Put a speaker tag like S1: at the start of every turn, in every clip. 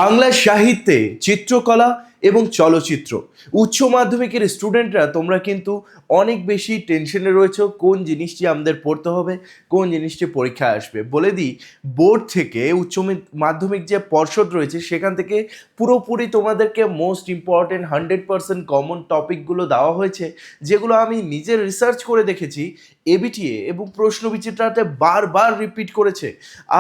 S1: বাংলা সাহিত্যে চিত্রকলা এবং চলচ্চিত্র উচ্চ মাধ্যমিকের স্টুডেন্টরা তোমরা কিন্তু অনেক বেশি টেনশনে রয়েছো কোন জিনিসটি আমাদের পড়তে হবে, কোন জিনিসটি পরীক্ষায় আসবে। বলে দিই, বোর্ড থেকে মাধ্যমিক যে পর্ষদ রয়েছে সেখান থেকে পুরোপুরি তোমাদেরকে মোস্ট ইম্পর্টেন্ট 100% কমন টপিকগুলো দেওয়া হয়েছে, যেগুলো আমি নিজে রিসার্চ করে দেখেছি। এবিটিএ এবং প্রশ্নবিচিত্রাতে বারবার রিপিট করেছে,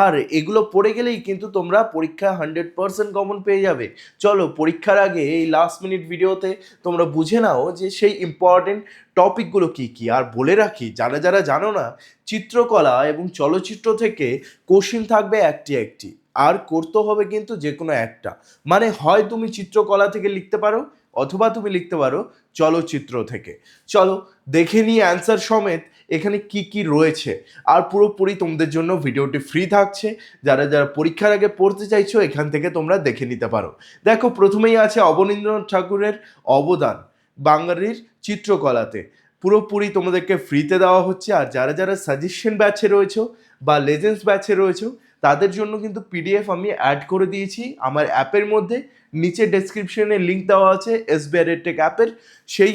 S1: আর এগুলো পড়ে গেলেই কিন্তু তোমরা পরীক্ষা 100% কমন পেয়ে যাবে। চলো পরীক্ষার আগে এই লাস্ট মিনিট ভিডিওতে তোমরা বুঝে নাও যে সেই ইম্পর্টেন্ট টপিকগুলো কি কি। আর বলে রাখি, যারা যারা জানো না, চিত্রকলা এবং চলচ্চিত্র থেকে কোশ্চিন থাকবে একটি একটি, আর করতে হবে কিন্তু যে কোনো একটা। মানে হয় তুমি চিত্রকলা থেকে লিখতে পারো, অথবা তুমি লিখতে পারো চলচ্চিত্র থেকে। চলো দেখে নিই অ্যান্সার সমেত এখানে কি কি রয়েছে। আর পুরোপুরি তোমাদের জন্য ভিডিওটি ফ্রি থাকছে, যারা যারা পরীক্ষার আগে পড়তে চাইছো এখান থেকে তোমরা দেখে নিতে পারো। দেখো, প্রথমেই আছে অবনীন্দ্রনাথ ঠাকুরের অবদান বাঙালির চিত্রকলাতে। পুরোপুরি তোমাদেরকে ফ্রিতে দেওয়া হচ্ছে। আর যারা যারা সাজেশন ব্যাচে রয়েছো বা লেজেন্ডস ব্যাচে রয়েছো, তাদের জন্য কিন্তু পিডিএফ আমি অ্যাড করে দিয়েছি আমার অ্যাপের মধ্যে। নিচে ডেসক্রিপশনে লিঙ্ক দেওয়া আছে এসবিআই রেডটেক অ্যাপের। সেই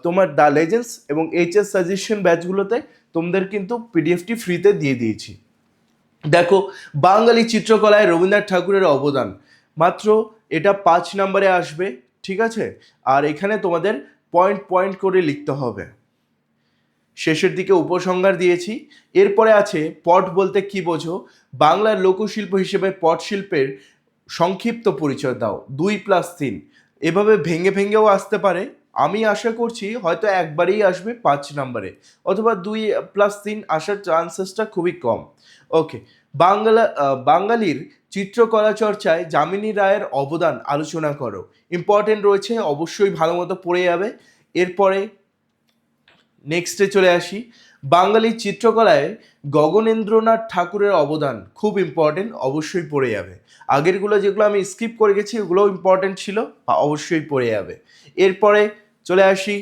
S1: তোমার দ্য লেজেন্ডস এবং এইচএস সাজেশন ব্যাচগুলোতে তোমাদের কিন্তু পিডিএফটি ফ্রিতে দিয়ে দিয়েছি। দেখো, বাঙালি চিত্রকলায় রবীন্দ্রনাথ ঠাকুরের অবদান, মাত্র এটা 5 নম্বরে আসবে, ঠিক আছে। আর এখানে তোমাদের পয়েন্ট পয়েন্ট করে লিখতে হবে। শেষের দিকে উপসংহার দিয়েছি। এরপরে আছে পট বলতে কি বোঝো, বাংলার লোকশিল্প হিসেবে পট শিল্পের সংক্ষিপ্ত পরিচয় দাও। 2+3 এভাবে ভেঙে ভেঙেও আসতে পারে। আমি আশা করছি হয়তো একবারেই আসবে 5 নম্বরে, অথবা 2+3 আসার চান্সেসটা খুবই কম। ওকে, বাঙালির চিত্রকলা চর্চায় যামিনী রায়ের অবদান আলোচনা করো। ইম্পর্টেন্ট রয়েছে, অবশ্যই ভালো মতো পড়ে যাবে। এরপরে নেক্সটে চলে আসি, বাঙালি চিত্রকলায় গগনেন্দ্রনাথ ঠাকুরের অবদান খুব ইম্পর্টেন্ট, অবশ্যই পড়ে যাবে। আগেরগুলো যেগুলো আমি স্কিপ করে গেছি ওগুলোও ইম্পর্টেন্ট ছিল, অবশ্যই পড়ে যাবে। এরপরে চলে আসি,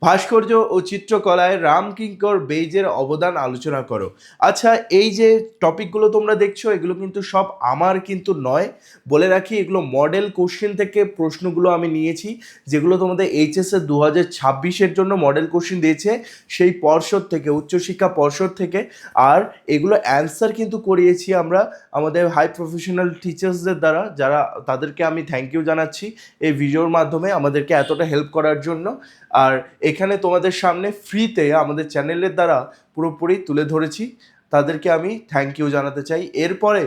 S1: ভাস্কর্য ও চিত্রকলায় রামকিঙ্কর বেইজের অবদান আলোচনা করো। আচ্ছা, এই যে টপিকগুলো তোমরা দেখছো এগুলো কিন্তু সব আমার কিন্তু নয়, বলে রাখি। এগুলো মডেল কোশ্চেন থেকে প্রশ্নগুলো আমি নিয়েছি, যেগুলো তোমাদের এইচএসএ 2026-এর জন্য মডেল কোশ্চেন দিয়েছে সেই পর্ষদ থেকে, উচ্চশিক্ষা পর্ষদ থেকে। আর এগুলো অ্যান্সার কিন্তু করিয়েছি আমরা আমাদের হাই প্রফেশনাল টিচার্সদের দ্বারা, যারা তাদেরকে আমি থ্যাংক ইউ জানাচ্ছি এই ভিডিওর মাধ্যমে আমাদেরকে এতটা হেল্প করার জন্য। আর এখানে তোমাদের সামনে ফ্রিতে আমাদের চ্যানেলের দ্বারা পুরোপুরি তুলে ধরেছি, তাদেরকে আমি থ্যাংক ইউ জানাতে চাই। এরপরে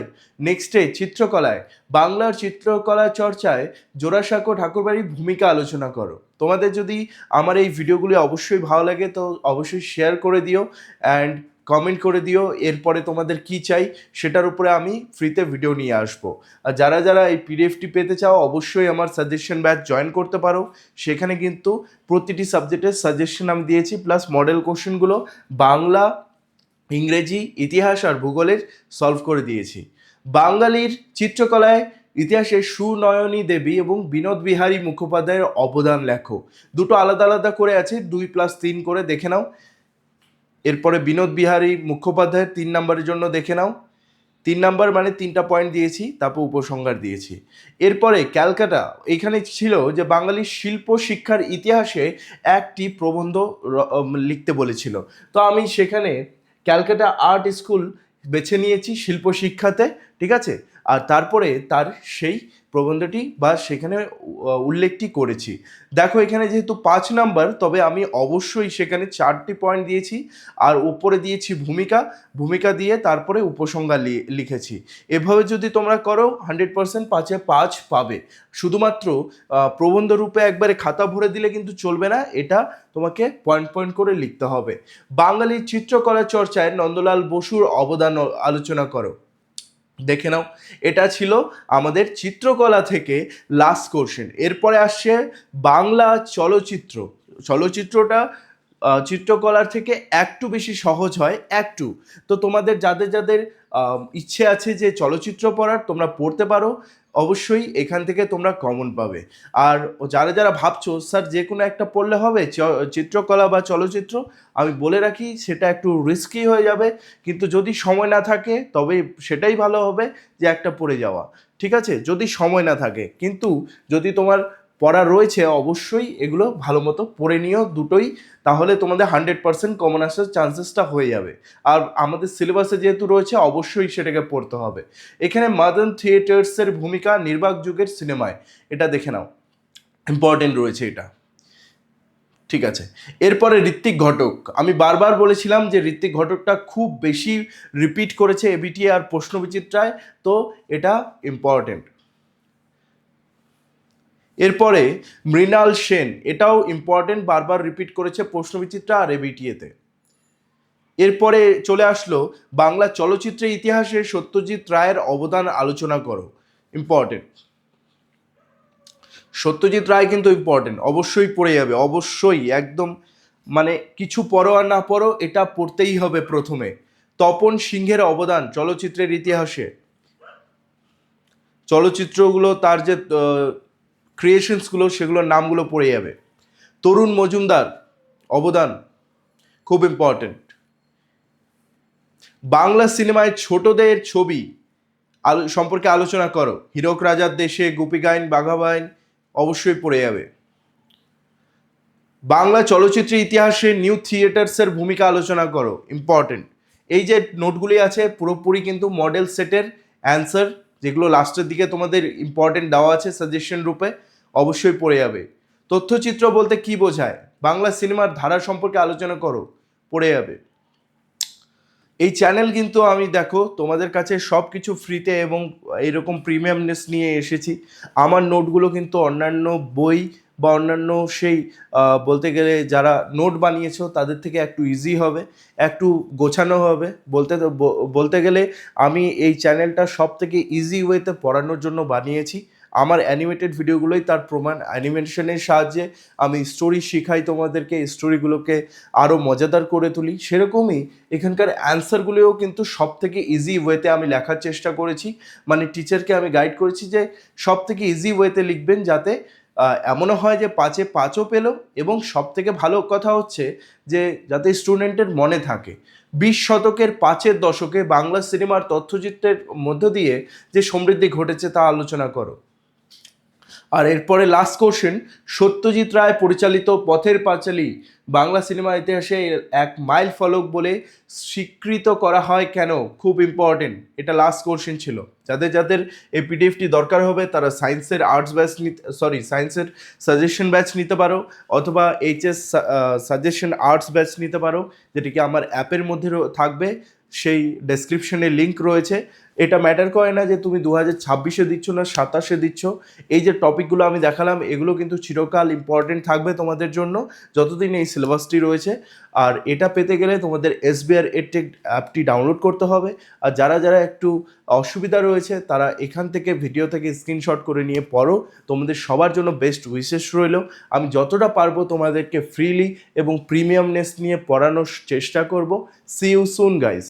S1: নেক্সটে চিত্রকলায়, বাংলার চিত্রকলা চর্চায় জোড়াসাঁকো ঠাকুরবাড়ির ভূমিকা আলোচনা করো। তোমাদের যদি আমার এই ভিডিওগুলি অবশ্যই ভালো লাগে তো অবশ্যই শেয়ার করে দিও অ্যান্ড কমেন্ট করে দিও। এরপরে তোমাদের কি চাই সেটার উপরে আমি ফ্রিতে ভিডিও নিয়ে আসবো। আর যারা যারা এই পিডিএফটি পেতে চাও অবশ্যই আমার সাজেশন ব্যাচ জয়েন করতে পারো। সেখানে কিন্তু প্রতিটি সাবজেক্টের সাজেশন আমি দিয়েছি, প্লাস মডেল কোশ্চেনগুলো বাংলা, ইংরেজি, ইতিহাস আর ভূগোলের সলভ করে দিয়েছি। বাঙালির চিত্রকলায় ইতিহাসে সুনয়নী দেবী এবং বিনোদ বিহারী মুখোপাধ্যায়ের অবদান লেখো। দুটো আলাদা আলাদা করে আছে, 2+3 করে দেখে নাও। এরপরে বিনোদ বিহারী মুখোপাধ্যায়ের 3 নম্বরের জন্য দেখে নাও। 3 নাম্বার মানে 3টা পয়েন্ট দিয়েছি, তারপর উপসংহার দিয়েছি। এরপরে ক্যালকাটা, এখানে ছিল যে বাঙালির শিল্প শিক্ষার ইতিহাসে একটি প্রবন্ধ লিখতে বলেছিল। তো আমি সেখানে ক্যালকাটা আর্ট স্কুল বেছে নিয়েছি শিল্প শিক্ষাতে, ঠিক আছে। আর তারপরে তার সেই প্রবন্ধটি বা সেখানে উল্লেখটি করেছি। দেখো, এখানে যেহেতু 5 নাম্বার, তবে আমি অবশ্যই সেখানে 4টি পয়েন্ট দিয়েছি। আর উপরে দিয়েছি ভূমিকা, ভূমিকা দিয়ে তারপরে উপসংহার লিখেছি। এভাবে যদি তোমরা করো 100% 5-এ 5 পাবে। শুধুমাত্র প্রবন্ধ রূপে একবারে খাতা ভরে দিলে কিন্তু চলবে না, এটা তোমাকে পয়েন্ট পয়েন্ট করে লিখতে হবে। বাঙালির চিত্রকলা চর্চায় নন্দলাল বসুর অবদান আলোচনা করো। দেখে নাও, এটা ছিল আমাদের চিত্রকলা থেকে লাস্ট কোশ্চেন। এরপরে আসছে বাংলা চলচ্চিত্র। চলচ্চিত্রটা চিত্রকলার থেকে একটু বেশি সহজ হয়, একটু। তো তোমাদের যাদের যাদের ইচ্ছে আছে যে চলচ্চিত্র পড়ার, তোমরা পড়তে পারো, অবশ্যই এখান থেকে তোমরা কমন পাবে। আর যারা যারা ভাবছো স্যার যে কোনো একটা পড়লে হবে চিত্রকলা বা চলচ্চিত্র, আমি বলে রাখি সেটা একটু রিস্কি হয়ে যাবে, কিন্তু যদি সময় না থাকে তবে সেটাই ভালো হবে যে একটা পড়ে যাওয়া। ঠিক আছে, যদি সময় না থাকে। কিন্তু যদি তোমার পড়া রয়েছে অবশ্যই এগুলো ভালো মতো পড়ে নিও দুটোই, তাহলে তোমাদের 100% কমন আসার চান্সেসটা হয়ে যাবে। আর আমাদের সিলেবাসে যেহেতু রয়েছে অবশ্যই সেটাকে পড়তে হবে। এখানে মডার্ন থিয়েটার্সের ভূমিকা নির্বাক যুগের সিনেমায়, এটা দেখে নাও, ইম্পর্টেন্ট রয়েছে এটা। ঠিক আছে, এরপরে ঋত্বিক ঘটক। আমি বারবার বলেছিলাম যে ঋত্বিক ঘটকটা খুব বেশি রিপিট করেছে এবিটি আর প্রশ্নবিচিত্রায়, তো এটা ইম্পর্টেন্ট। এরপরে মৃণাল সেন, এটাও ইম্পর্টেন্ট, বারবার রিপিট করেছে প্রশ্নবিচিত্রা আর এবিটিএতে। এরপরে চলে আসলো বাংলা চলচ্চিত্রের ইতিহাসে সত্যজিৎ রায়ের অবদান আলোচনা করো, ইম্পর্টেন্ট। সত্যজিৎ রায় কিন্তু ইম্পর্টেন্ট, অবশ্যই পড়ে যাবে, অবশ্যই একদম, মানে কিছু পড়ো আর না পড়ো এটা পড়তেই হবে প্রথমে। তপন সিংহের অবদান চলচ্চিত্রের ইতিহাসে, চলচ্চিত্রগুলো তার যে ক্রিয়েশনসগুলো সেগুলোর নামগুলো পড়ে যাবে। তরুণ মজুমদার অবদান খুব ইম্পর্টেন্ট। বাংলা সিনেমায় ছোটদের ছবি সম্পর্কে আলোচনা করো, হীরক রাজার দেশে, গোপী গাইন, বাঘা বাইন, অবশ্যই পড়ে যাবে। বাংলা চলচ্চিত্রের ইতিহাসে নিউ থিয়েটার্সের ভূমিকা আলোচনা করো, ইম্পর্টেন্ট। এই যে নোটগুলি আছে পুরোপুরি কিন্তু মডেল সেটের অ্যান্সার, যেগুলো লাস্টের দিকে তোমাদের ইম্পর্টেন্ট দেওয়া আছে সাজেশন রূপে, অবশ্যই পড়ে যাবে। তথ্যচিত্র বলতে কি বোঝায়, বাংলা সিনেমার ধারা সম্পর্কে আলোচনা করো, পড়ে যাবে। এই চ্যানেল কিন্তু আমি দেখো তোমাদের কাছে সব কিছু ফ্রিতে এবং এইরকম প্রিমিয়ামনেস নিয়ে এসেছি। আমার নোটগুলো কিন্তু অন্যান্য বই বা অন্যান্য সেই বলতে গেলে যারা নোট বানিয়েছো তাদের থেকে একটু ইজি হবে, একটু গোছানো হবে। বলতে গেলে আমি এই চ্যানেলটা সব থেকে ইজি ওয়েতে পড়ানোর জন্য বানিয়েছি। আমার অ্যানিমেটেড ভিডিওগুলোই তার প্রমাণ। অ্যানিমেশনের সাহায্যে আমি স্টোরি শেখাই তোমাদেরকে, স্টোরিগুলোকে আরও মজাদার করে তুলি। সেরকমই এখানকার অ্যান্সারগুলোও কিন্তু সব থেকে ইজি ওয়েতে আমি লেখার চেষ্টা করেছি, মানে টিচারকে আমি গাইড করেছি যে সব থেকে ইজি ওয়েতে লিখবেন, যাতে এমনও হয় যে 5-এ 5ও পেলো, এবং সব থেকে ভালো কথা হচ্ছে যে যাতে স্টুডেন্টের মনে থাকে। 20 শতকের 5-এর দশকে বাংলা সিনেমার তথ্যচিত্রের মধ্য দিয়ে যে সমৃদ্ধি ঘটেছে তা আলোচনা করো। আর এরপরে লাস্ট কোশ্চেন, সত্যজিৎ রায় পরিচালিত পথের পাঁচালী বাংলা সিনেমা ইতিহাসে এক মাইল ফলক বলে স্বীকৃত করা হয় কেন, খুব ইম্পর্টেন্ট। এটা লাস্ট কোশ্চেন ছিল। যাদের যাদের এই পিডিএফটি দরকার হবে তারা সায়েন্সের আর্টস ব্যাচ সায়েন্সের সাজেশন ব্যাচ নিতে পারো, অথবা এইচএস সাজেশন আর্টস ব্যাচ নিতে পারো, যেটি কি আমার অ্যাপের মধ্যে থাকবে, সেই ডেসক্রিপশনে লিঙ্ক রয়েছে। এটা ম্যাটার করে না যে তুমি 2026-এ দিচ্ছ না 27-এ দিচ্ছ, এই যে টপিকগুলো আমি দেখালাম এগুলো কিন্তু চিরকাল ইম্পর্টেন্ট থাকবে তোমাদের জন্য যতদিন এই সিলেবাসটি রয়েছে। আর এটা পেতে গেলে তোমাদের এসবিআর এডটেক অ্যাপটি ডাউনলোড করতে হবে। আর যারা যারা একটু অসুবিধা রয়েছে তারা এখান থেকে ভিডিও থেকে স্ক্রিনশট করে নিয়ে পড়ো। তোমাদের সবার জন্য বেস্ট উইশেস রইল। আমি যতটা পারবো তোমাদেরকে ফ্রিলি এবং প্রিমিয়ামনেস নিয়ে পড়ানোর চেষ্টা করব। See you soon guys.